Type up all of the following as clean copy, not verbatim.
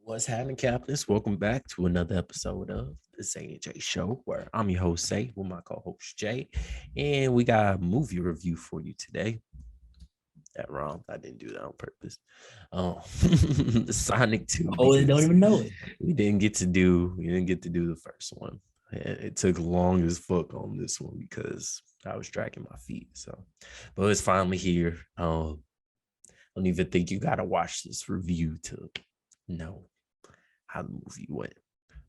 What's happening, Captains? Welcome back to another episode of the Zay and Jay Show, where I'm your host, Zay, with my co-host, Jay. And we got a movie review for you today. That wrong. I didn't do that on purpose. Sonic 2. Oh, they don't even know it. We didn't get to do the first one. It took long as fuck on this one because I was dragging my feet. But it's finally here. I don't even think you gotta watch this review to know how the movie went.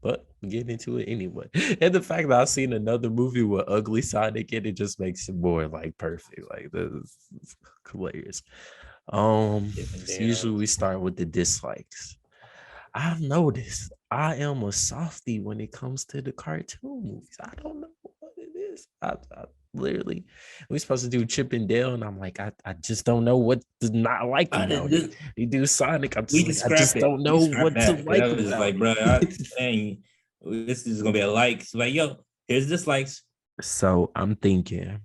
But we get into it anyway. And the fact that I've seen another movie with ugly Sonic in it just makes it more like perfect. Like this is hilarious. Usually we start with the dislikes. I've noticed I am a softie when it comes to the cartoon movies. I don't know what it is. I literally, we're supposed to do Chip and Dale, and I'm like, I just don't know what to not like about it. You do Sonic, I just don't know what to like. I was just like, bro, dang, this is gonna be a like. So like, yo, here's dislikes. So I'm thinking,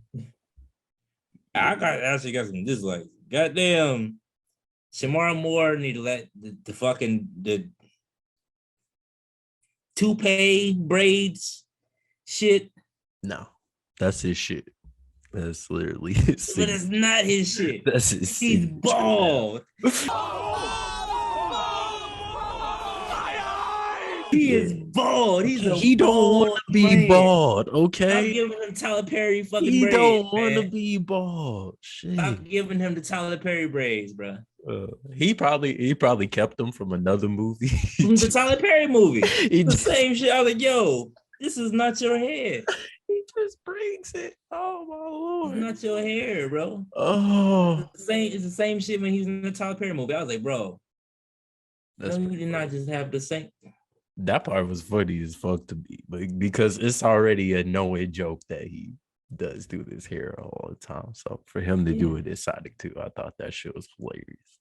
I actually got some dislikes. Goddamn, Shamar Moore need to let the fucking toupee braids shit. No, that's his shit. That's literally his but it's not his shit. That's his He's bald. He is bald. He don't want to be bald. Okay, I'm giving him Tyler Perry fucking he braids. He don't want to be bald. Shit. I'm giving him the Tyler Perry braids, bro. He probably kept them from another movie. From the Tyler Perry movie. The same shit. I was like, yo, this is not your hair. Just brings it. Oh my lord! It's not your hair, bro. Oh, it's the same shit when he's in the Tyler Perry movie. I was like, bro, you did not just have the same. That part was funny as fuck to me, but because it's already a knowing joke that he does do this hair all the time. So for him to do it in Sonic 2, I thought that shit was hilarious.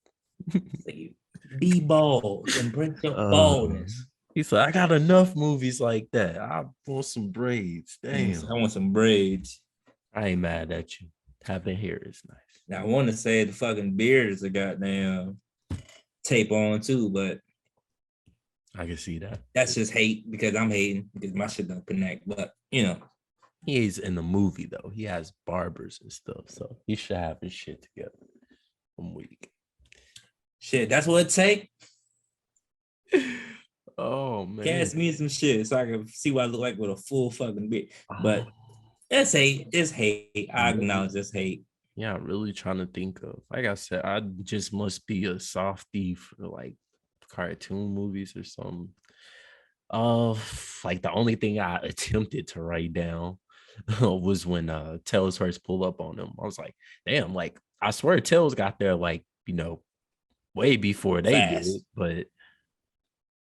Be bald and bring your baldness. He said, I got enough movies like that. I want some braids. Damn. I want some braids. I ain't mad at you. Having hair is nice. Now, I want to say the fucking beard is a goddamn tape on too, but I can see that. That's just hate because I'm hating because my shit don't connect. But, you know. He's in the movie, though. He has barbers and stuff, so he should have his shit together. I'm weak. Shit, that's what it take. Oh man, cast me some shit so I can see what I look like with a full fucking beard. But that's hate. It's hate. I acknowledge this hate. Yeah, I'm really trying to think of. Like I said, I just must be a softie for like cartoon movies or something. Like the only thing I attempted to write down was when Tails first pulled up on him. I was like, damn, like I swear Tails got there like, way before they did, but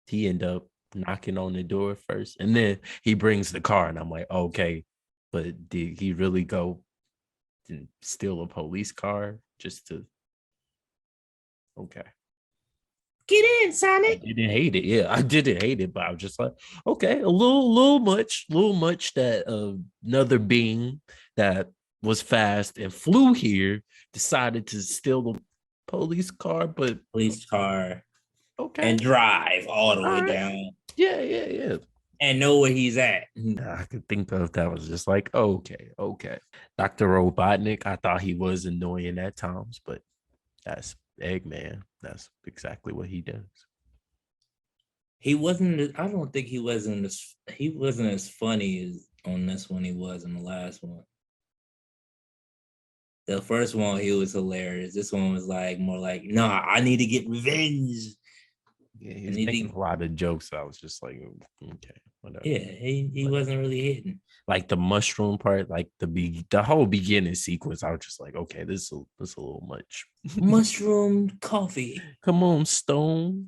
he ended up knocking on the door first, and then he brings the car, and I'm like, okay, but did he really go and steal a police car just to? Okay, get in, Sonic. I didn't hate it. Yeah, I didn't hate it, but I was just like, okay, a little much that another being that was fast and flew here decided to steal the police car, but police car. Okay. And drive all the way down. Yeah. And know where he's at. I could think of that was just like, okay. Dr. Robotnik, I thought he was annoying at times, but that's Eggman. That's exactly what he does. He wasn't, I don't think he wasn't as funny as on this one he was in the last one. The first one, he was hilarious. This one was like more like, nah, I need to get revenge. Yeah, he's making a lot of jokes. I was just like, okay, whatever. Yeah, he wasn't really hitting. Like the mushroom part, like the whole beginning sequence, I was just like, okay, this is a little much. Mushroom coffee. Come on, Stony,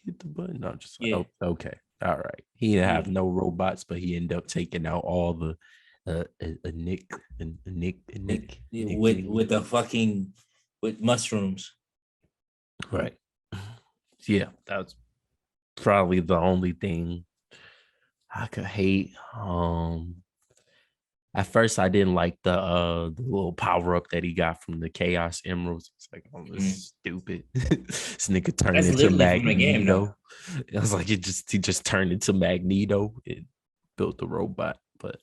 hit the button. I'm just like, okay, all right. He didn't have no robots, but he ended up taking out all the Nick with the fucking with mushrooms. Right. Yeah, that's probably the only thing I could hate. At first, I didn't like the little power up that he got from the Chaos Emeralds. It's like, oh, this is stupid. This nigga turned That's into literally from the game, though. Magneto. I was like, he just turned into Magneto and built the robot. But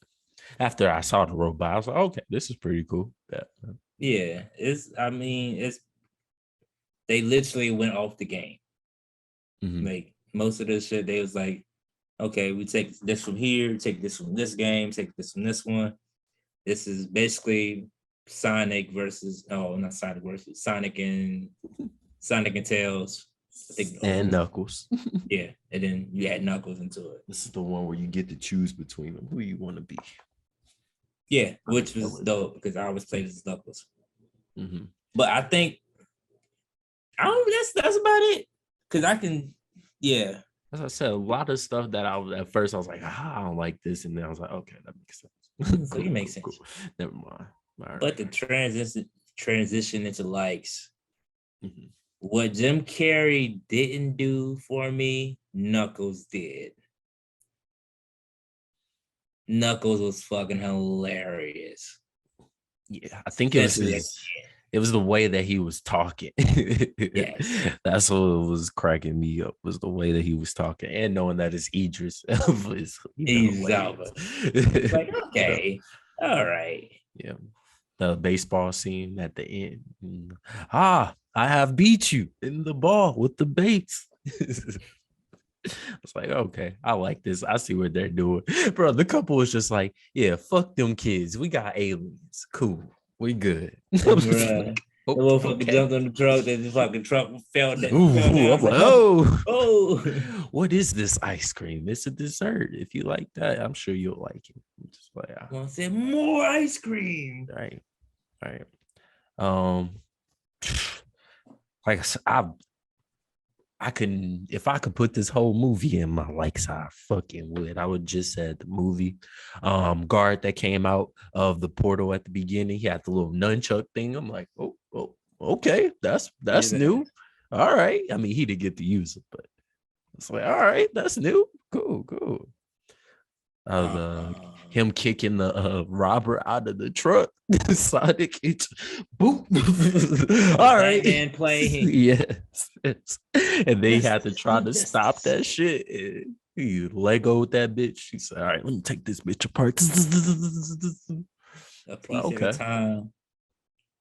after I saw the robot, I was like, okay, this is pretty cool. Yeah. Yeah, it's. I mean, it's. They literally went off the game. Mhm. Like most of this shit, they was like, okay, we take this from here, take this from this game, take this from this one. This is basically Sonic versus not Sonic versus Sonic and Tails. I think And Knuckles. yeah, and then you add Knuckles into it. This is the one where you get to choose between them who you want to be. Yeah, which was dope because I always played as Knuckles. Mm-hmm. But I think I don't. That's about it. Because I can, yeah. As I said, a lot of stuff that at first I was like, I don't like this, and then I was like, okay, that makes sense. So it makes sense. Cool. Never mind. But right. The transition into likes. Mm-hmm. What Jim Carrey didn't do for me, Knuckles did. Knuckles was fucking hilarious. Yeah, I think it was the way that he was talking. Yes. That's what was cracking me up, was the way that he was talking, and knowing that it's Idris Elba. It's like, okay, all right. Yeah. The baseball scene at the end. I have beat you in the ball with the baits. It's like, okay, I like this. I see what they're doing. Bro, the couple was just like, yeah, fuck them kids. We got aliens. Cool. We good. Like, the motherfucker jumped on the truck, then the fucking truck fell down. I'm like, oh, what is this ice cream? It's a dessert. If you like that, I'm sure you'll like it. I'm just like, I want to say more ice cream. Right. Like I couldn't, if I could put this whole movie in my likes, I fucking would. I would just said the movie. Guard that came out of the portal at the beginning, he had the little nunchuck thing. I'm like, oh, okay, that's new. All right. I mean, he didn't get to use it, but it's like, all right, that's new. Cool. Him kicking the robber out of the truck. Sonic, boop. All right, and play. Yes. And they had to try to stop that shit. And he Legoed that bitch. He said, "All right, let me take this bitch apart." A piece at a time,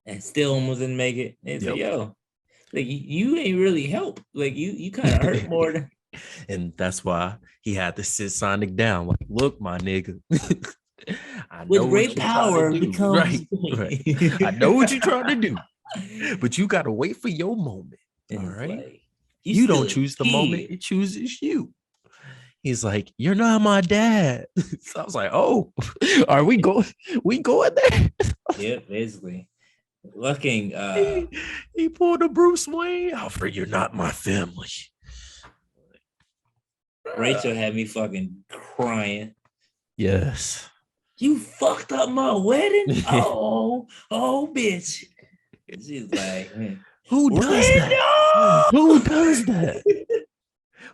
and still almost didn't make it. And so, yo, like you ain't really help. Like you kind of hurt more than. And that's why he had to sit Sonic down. Like, look, my nigga. With great power becomes right. I know what you're trying to do, but you gotta wait for your moment. All right. Like, you don't choose the moment, it chooses you. He's like, you're not my dad. So I was like, oh, are we going there? Yeah, basically. Looking he pulled a Bruce Wayne. Alfred, you're not my family. Rachel had me fucking crying. Yes. You fucked up my wedding? Oh, bitch. She's like, who does that? Who does that?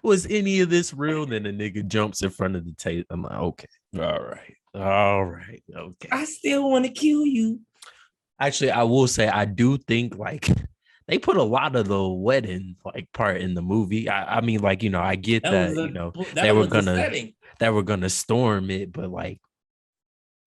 Was any of this real? Then the nigga jumps in front of the table. I'm like, okay. All right. Okay. I still want to kill you. Actually, I will say I do think like they put a lot of the wedding like part in the movie. I mean, like, I get that they were gonna storm it, but like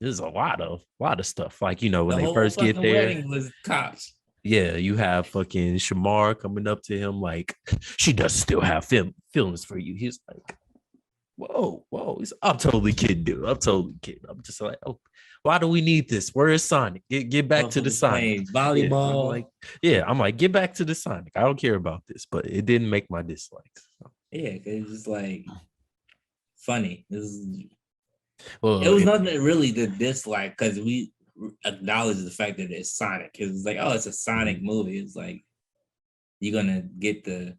there's a lot of stuff. Like, when they first get there, wedding was cops. Yeah, you have fucking Shamar coming up to him like, she does still have feelings for you. He's like, whoa. I'm totally kidding, dude. I'm just like, oh, why do we need this? Where is Sonic? Get back to the Sonic. Volleyball. I'm like, get back to the Sonic. I don't care about this, but it didn't make my dislikes. So. Yeah, because it's just like funny. It was nothing really to dislike because we acknowledge the fact that it's Sonic. It's like, oh, it's a Sonic movie. It's like you're gonna get the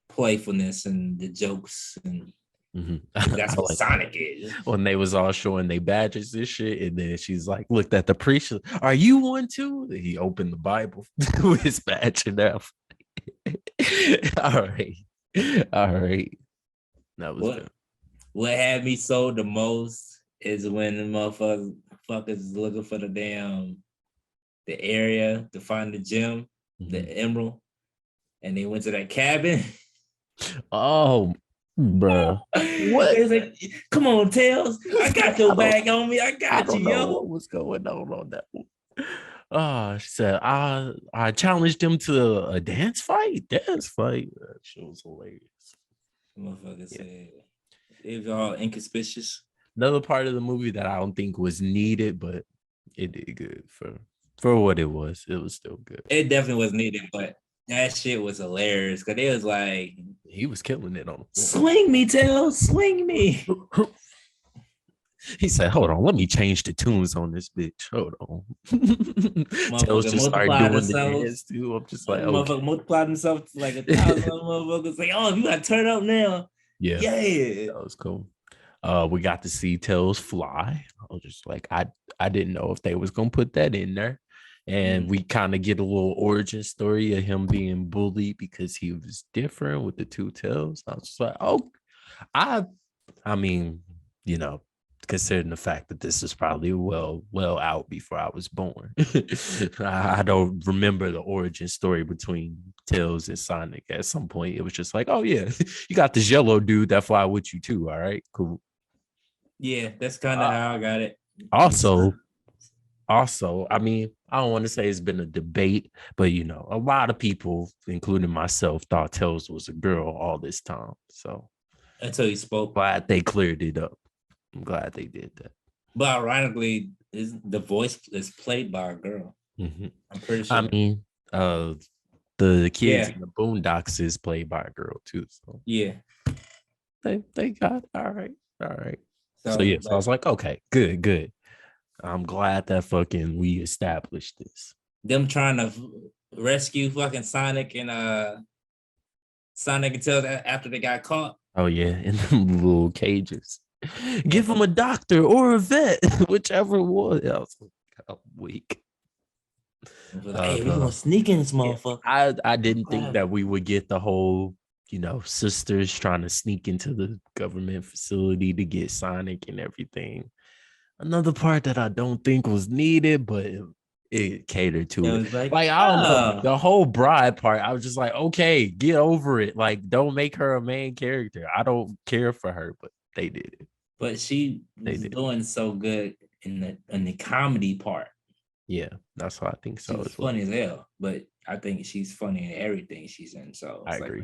playfulness and the jokes, and that's what Sonic is. When they was all showing their badges and shit, and then she's like, looked at the priest. Are you one too? And he opened the Bible with his badge and that. All right. That was good. What had me sold the most is when the motherfuckers fuckers looking for the area to find the gem, the emerald, and they went to that cabin. Oh, bruh. What? They was like, come on, Tails. I got your bag on me. I got you, yo. What was going on that one. She said, I challenged him to a dance fight. Dance fight. That shit was hilarious. Motherfucker said it was all inconspicuous. Another part of the movie that I don't think was needed, but it did good for what it was. It was still good. It definitely was needed, but that shit was hilarious because it was like he was killing it on the floor. Swing me, Tails, swing me. He said, "Hold on, let me change the tunes on this bitch. Hold on." Tails just started doing the dance too. I'm just like, okay. Multiply themselves like 1,000 motherfuckers. Like, oh, you gotta turn up now. Yeah, that was cool. We got to see Tails fly. I was just like, I didn't know if they was gonna put that in there. And we kind of get a little origin story of him being bullied because he was different with the two tails. I was just like, oh, I mean, you know, considering the fact that this is probably well out before I was born. I don't remember the origin story between Tails and Sonic. At some point, it was just like, oh yeah, you got this yellow dude that fly with you too. All right, cool. Yeah, that's kind of how I got it. Also, I mean, I don't want to say it's been a debate, but you know, a lot of people, including myself, thought Tails was a girl all this time. So until he spoke, glad they cleared it up. I'm glad they did that. But ironically, the voice is played by a girl. Mm-hmm. I'm pretty sure. I mean, the kids in the Boondocks is played by a girl too. So yeah, they got all right. So yes, I was like, okay, good. I'm glad that fucking we established this. Them trying to rescue fucking Sonic and Tails after they got caught. Oh yeah, in them little cages. Give them a doctor or a vet, whichever one. I was like, I'm weak. Hey, we're gonna sneak in this motherfucker. I didn't think that we would get the whole, you know, sisters trying to sneak into the government facility to get Sonic and everything. Another part that I don't think was needed, but it catered to it. Like I don't know, the whole bride part, I was just like, okay, get over it. Like, don't make her a main character. I don't care for her, but they did it. But she was doing so good in the comedy part. Yeah, that's what I think. So it's funny as hell, but I think she's funny in everything she's in. So it's I agree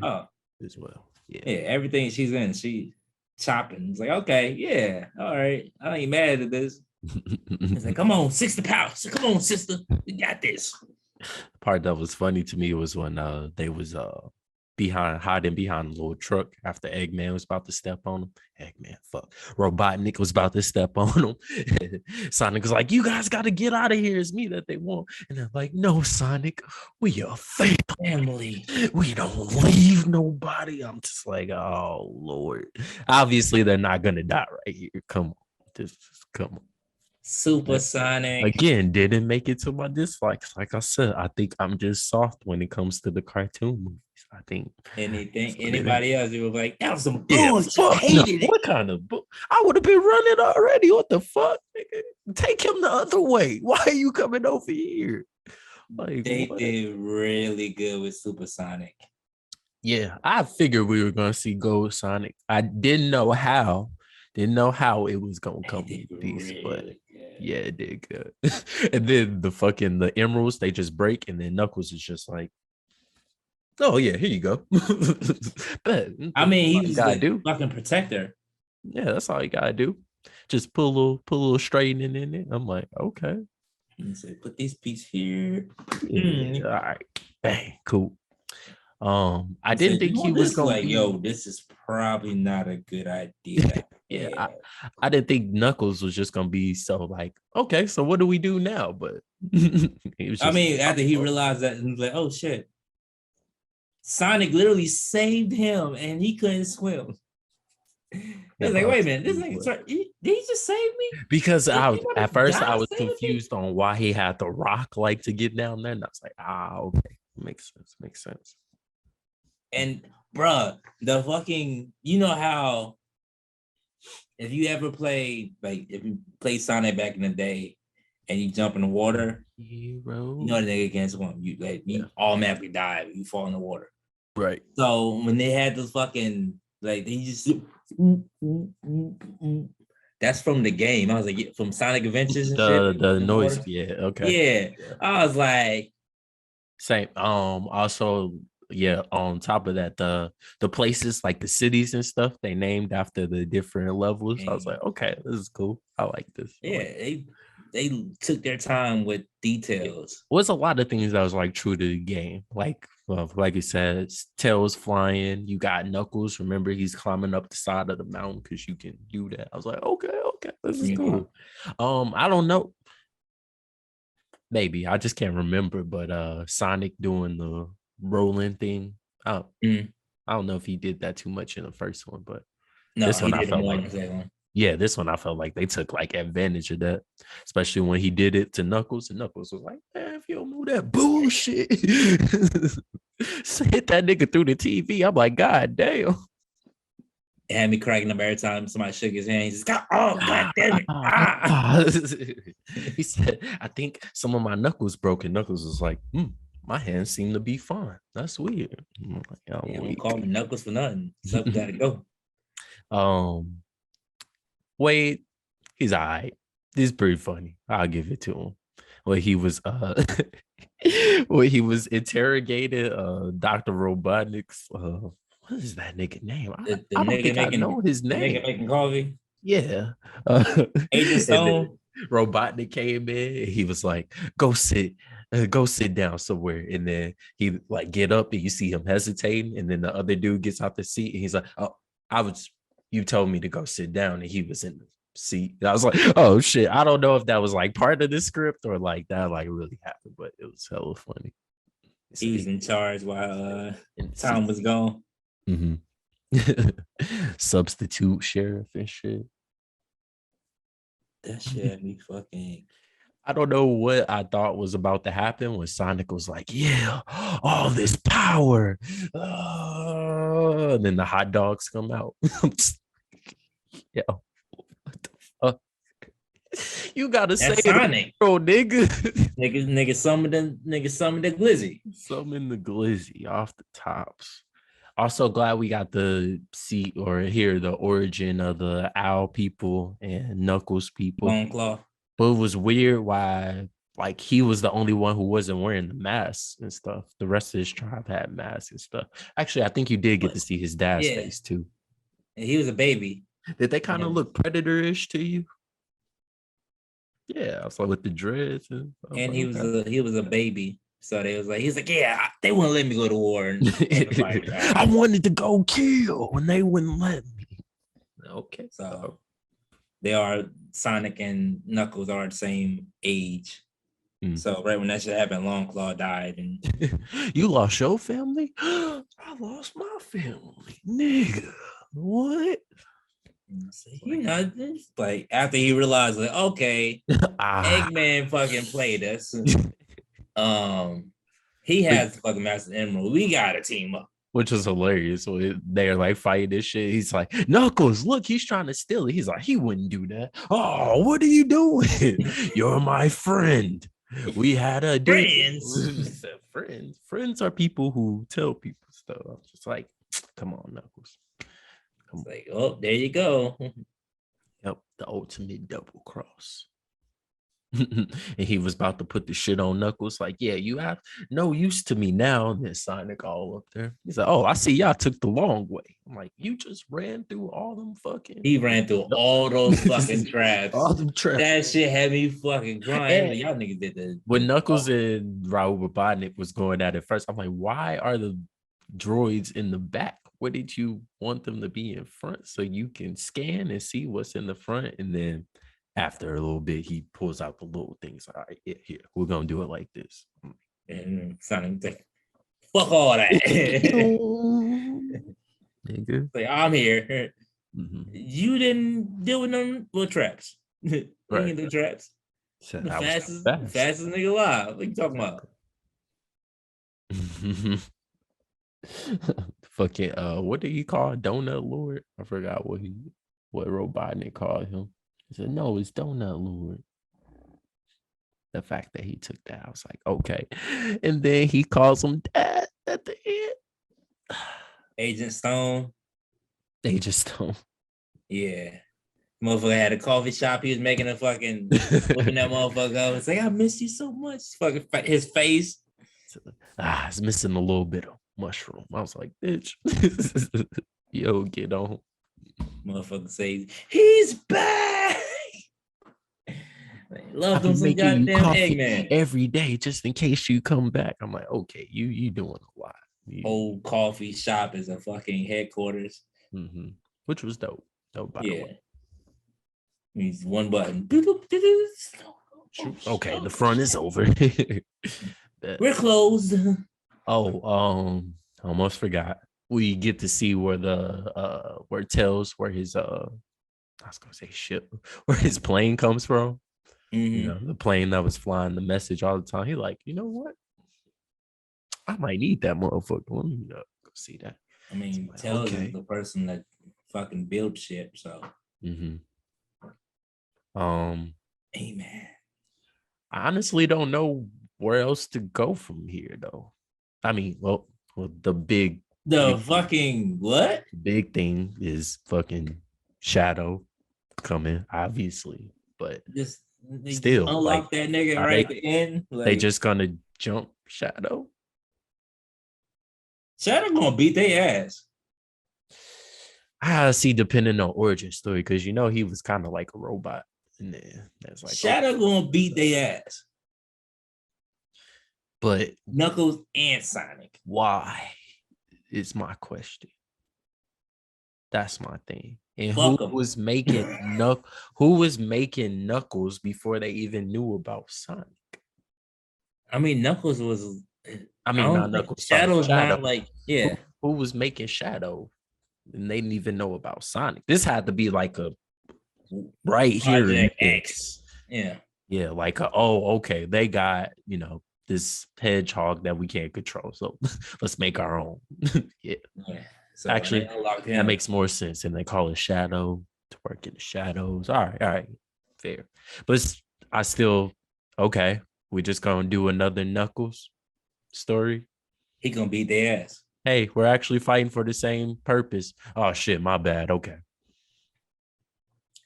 as well. Yeah, everything she's in, she chopping. It's like, okay, yeah, all right. I ain't mad at this. It's like, come on, 60 pounds. Come on, sister. We got this. The part that was funny to me was when they was hiding behind a little truck after Eggman was about to step on him. Eggman, fuck. Robotnik was about to step on him. Sonic was like, you guys got to get out of here. It's me that they want. And they're like, no, Sonic, we are family. We don't leave nobody. I'm just like, oh, Lord. Obviously, they're not going to die right here. Come on. Just come on. Super Sonic. Again, didn't make it to my dislikes. Like I said, I think I'm just soft when it comes to the cartoon movies. I think anybody else, you were like, that was some bullshit. I hated it. What kind of book? I would have been running already. What the fuck? Take him the other way. Why are you coming over here? Like, they did really good with Super Sonic. Yeah, I figured we were gonna see Gold Sonic. I didn't know how. Didn't know how it was gonna come with these, but yeah, it did good. And then the emeralds, they just break, and then Knuckles is just like, oh yeah, here you go. But I mean, he's the fucking protector. Yeah, that's all you gotta do. Just put a little straightening in it. I'm like, okay. He said, put this piece here. Yeah, all right, bang, cool. I didn't think he was going like, yo, this is probably not a good idea. Yeah, I didn't think Knuckles was just gonna be so like, okay, so what do we do now? But after he realized that, he was like, oh shit, Sonic literally saved him, and he couldn't swim. He was like, wait a minute, this nigga, did he just save me? Because at first I was confused on why he had the rock like to get down there, and I was like, okay, makes sense. And bruh, the fucking, you know how If you ever play, like, if you play Sonic back in the day and you jump in the water, Hero. you know the nigga can't swim. You automatically die if you fall in the water. Right. So when they had those fucking, like, they just, that's from the game. I was like, from Sonic Adventures and shit. The noise. Yeah. Okay. Yeah. I was like, same. Also, yeah, on top of that, the places like the cities and stuff, they named after the different levels. I was like, okay, this is cool. I like this. Yeah, they took their time with details. Was a lot of things that was like true to the game. Like you said, Tails flying. You got Knuckles. Remember, he's climbing up the side of the mountain because you can do that. I was like, okay, this is cool. I don't know. Maybe I just can't remember, but Sonic doing the rolling thing. I don't know if he did that too much in the first one, but this one I felt like, this one I felt like they took like advantage of that, especially when he did it to Knuckles, and Knuckles was like, "Man, if you don't know that bullshit, hit that nigga through the TV." I'm like, God damn. It had me cracking up every time somebody shook his hand. He just got, oh, God damn it. He said, I think some of my knuckles broke, and Knuckles was like, my hands seem to be fine. That's weird. I'm like, don't call me Knuckles for nothing. Something gotta go. Wade, he's all right. He's pretty funny. I'll give it to him. When he was interrogated Dr. Robotnik's what is that nigga name? I don't think I know his name. Nigga making coffee. Yeah. Agent Stone. Robotnik came in and he was like, go sit down somewhere. And then he like get up and you see him hesitating. And then the other dude gets out the seat and he's like, oh, you told me to go sit down, and he was in the seat. And I was like, oh shit. I don't know if that was like part of the script or like that like really happened, but it was hella funny. He was in charge while Tom was gone. Substitute sheriff and shit. That shit be fucking. I don't know what I thought was about to happen when Sonic was like, yeah, all this power. And then the hot dogs come out. Yo, what the fuck? You gotta say Sonic, bro, nigga. Nigga, summon the glizzy. Summon the glizzy off the tops. Also glad we got to see or hear the origin of the Owl people and Knuckles people. Bone Claw. But it was weird why like he was the only one who wasn't wearing the mask and stuff. The rest of his tribe had masks and stuff. Actually, I think you did get to see his dad's face too. And he was a baby. Did they kind of look predator-ish to you? Yeah, I was like with the dreads and he was a baby. So he's like, yeah, they wouldn't let me go to war. And I wanted to go kill and they wouldn't let me. Okay. So they are, Sonic and Knuckles are the same age. So right when that shit happened, Long Claw died. And you lost your family? I lost my family. Nigga. What? You know, like after he realized, like, okay, Eggman fucking played us. He has the fucking Master Emerald. We gotta team up. Which was hilarious. So they're like fighting this shit. He's like, Knuckles, look, he's trying to steal it. He's like, he wouldn't do that. Oh, what are you doing? You're my friend. We had a friends. Friends are people who tell people stuff. I'm just like, come on, Knuckles. It's like, oh, there you go. Yep, the ultimate double cross. And he was about to put the shit on Knuckles, like, yeah, you have no use to me now. And then Sonic all up there. He's like, oh, I see y'all took the long way. I'm like, you just ran through all them fucking. He ran through all those fucking traps. All them traps. That shit had me fucking crying. Like, y'all niggas did that. When Knuckles and Raul Robotnik was going at it first, I'm like, why are the droids in the back? What did you want them to be in front so you can scan and see what's in the front? And then after a little bit, he pulls out the little things. All right, yeah, here, we're gonna do it like this. And Sonic like, fuck all that. Nigga. Like, I'm here. You didn't deal with them with traps. Right. The traps. So the fastest nigga alive. What you talking about? Fucking what did he call Donut Lord? I forgot what what Robotnik called him. He said, "No, it's Donut Lord." The fact that he took that, I was like, okay. And then he calls him Dad at the end. Agent Stone. Agent Stone. Yeah. Motherfucker had a coffee shop. He was making a fucking whooping that motherfucker up. It's like, I miss you so much. Fucking his face. It's missing a little bit of mushroom. I was like, bitch. Yo, get on. Motherfucker says, he's back. Love them some goddamn Eggman every day just in case you come back. I'm like, okay, you doing a lot. Old coffee shop is a fucking headquarters. Mm-hmm. Which was dope. By the way. Means one button. Okay, the front is over. We're closed. Oh, I almost forgot. We get to see where the where his I was gonna say ship, where his plane comes from. Mm-hmm. You know, the plane that was flying the message all the time. He like, you know what? I might need that motherfucker. Let me go see that. I mean, like, Tails is the person that fucking built shit. So. Mm-hmm. Amen. I honestly don't know where else to go from here, though. I mean, well the big fucking what? Big thing is fucking Shadow coming, obviously, but still unlock that nigga right at the end. Like, they just gonna jump Shadow. Shadow gonna beat their ass. I see, depending on origin story, because he was kind of like a robot, and then that's like Shadow gonna beat their ass. But Knuckles and Sonic. Why is my question. That's my thing. And who was making Knuckles before they even knew about Sonic? I mean, Knuckles was. Not Knuckles. Shadow's Shadow. Not like Who was making Shadow? And they didn't even know about Sonic. This had to be like a right here. X. Yeah. Yeah, like okay, they got this hedgehog that we can't control, so let's make our own. Yeah. So actually, that makes more sense. And they call it Shadow to work in the shadows. All right, fair. But I still okay. We're just gonna do another Knuckles story. He gonna beat their ass. Hey, we're actually fighting for the same purpose. Oh shit, my bad. Okay.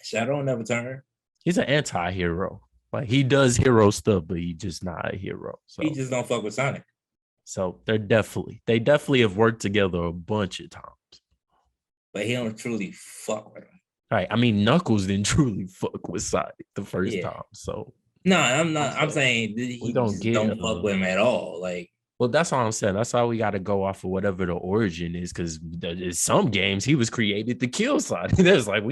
Shadow never turn. He's an anti-hero. Like, he does hero stuff, but he's just not a hero. So he just don't fuck with Sonic. So they definitely have worked together a bunch of times. But he don't truly fuck with him. Right. I mean, Knuckles didn't truly fuck with Sonic the first time. So no, I'm not. I'm saying he don't fuck with him at all. Like, well, that's all I'm saying. That's why we got to go off of whatever the origin is, because in some games he was created to kill Sonic. There's like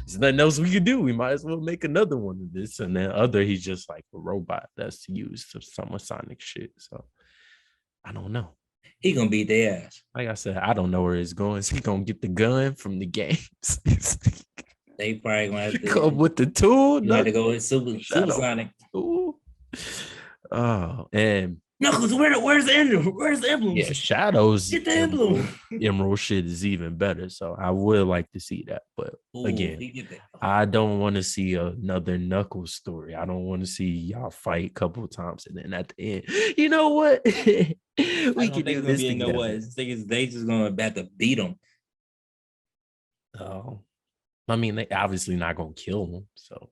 there's nothing else we could do. We might as well make another one of this. And then he's just like a robot that's used for some Sonic shit. So I don't know. He gonna beat their ass. Like I said, I don't know where it's going. He gonna get the gun from the games. They probably gonna have to come with the tool. You have to go with Super Sonic. Ooh. Oh, and Knuckles, where's the emblem? Where's the emblem? Yeah, Shadows. Get the emblem. Emerald shit is even better. So I would like to see that. But again, I don't want to see another Knuckles story. I don't want to see y'all fight a couple of times and then at the end, you know what? we can do this together. They just gonna have to beat him. Oh, I mean, they obviously not gonna kill him. So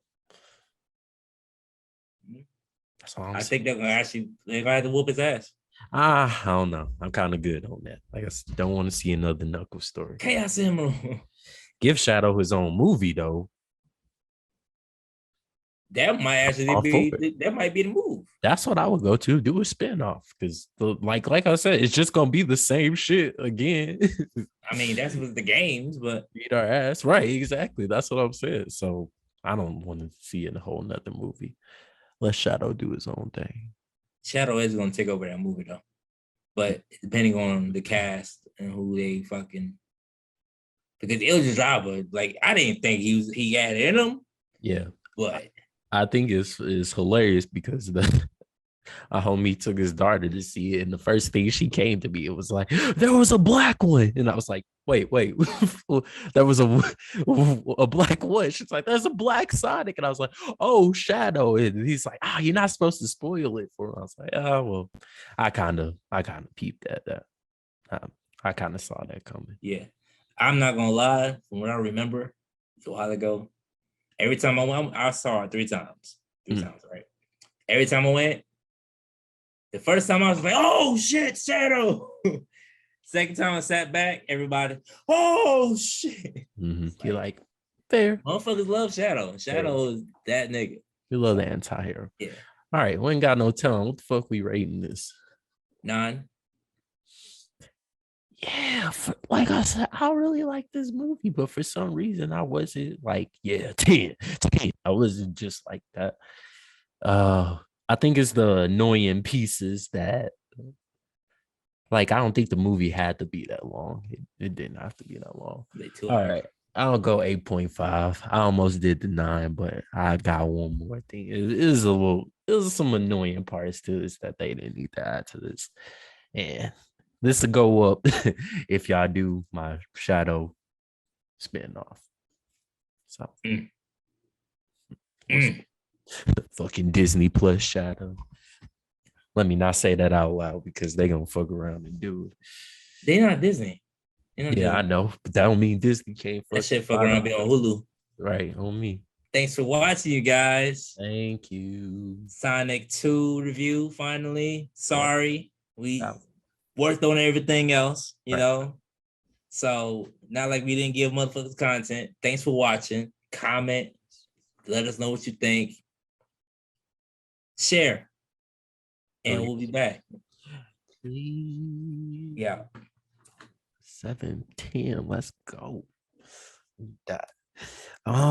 that's all I think they're gonna have to whoop his ass. I don't know. I'm kind of good on that. I guess don't want to see another Knuckles story. Chaos Emerald. Give Shadow his own movie though. That might actually be that might be the move. That's what I would go to. Do a spinoff because like I said, it's just gonna be the same shit again. I mean, that's with the games, but beat our ass. Right, exactly. That's what I'm saying. So I don't want to see a whole nother movie. Let Shadow do his own thing. Shadow is going to take over that movie, though. But depending on the cast and who they fucking... Because Idris Elba, like, I didn't think he had it in him. Yeah. But... I think it's hilarious because a homie took his daughter to see it, and the first thing she came to me, it was like, there was a black one. And I was like, wait. There was a black what? She's like, there's a black Sonic. And I was like, oh, Shadow. And he's like, you're not supposed to spoil it for me. I was like, oh, well, I kind of peeped at that. I kind of saw that coming. Yeah. I'm not going to lie. From what I remember a while ago, every time I went, I saw it 3 times. 3 times, right? Every time I went, the first time I was like, oh, shit, Shadow. Second time I sat back, everybody, oh shit. You're like, fair. Motherfuckers love Shadow. Shadow is that nigga. You love the anti-hero. Yeah. All right, we ain't got no telling. What the fuck we rating this? 9. Yeah, like I said, I really like this movie, but for some reason I wasn't like, 10. I wasn't just like that. I think it's the annoying pieces that, like, I don't think the movie had to be that long. It didn't have to be that long. All right. I'll go 8.5. I almost did the 9, but I got one more thing. It was some annoying parts to this that they didn't need to add to this. And this will go up if y'all do my Shadow spinoff. So fucking Disney Plus Shadow. Let me not say that out loud because they gonna fuck around and do it. They not Disney. I know, but that don't mean Disney can't fuck. That shit fuck around be on Hulu. Right, on me. Thanks for watching, you guys. Thank you. Sonic 2 review, finally. Sorry. We worked on everything else, you know? So, not like we didn't give motherfuckers content. Thanks for watching. Comment. Let us know what you think. Share. And we'll be back. Please. Yeah. 7:10. Let's go.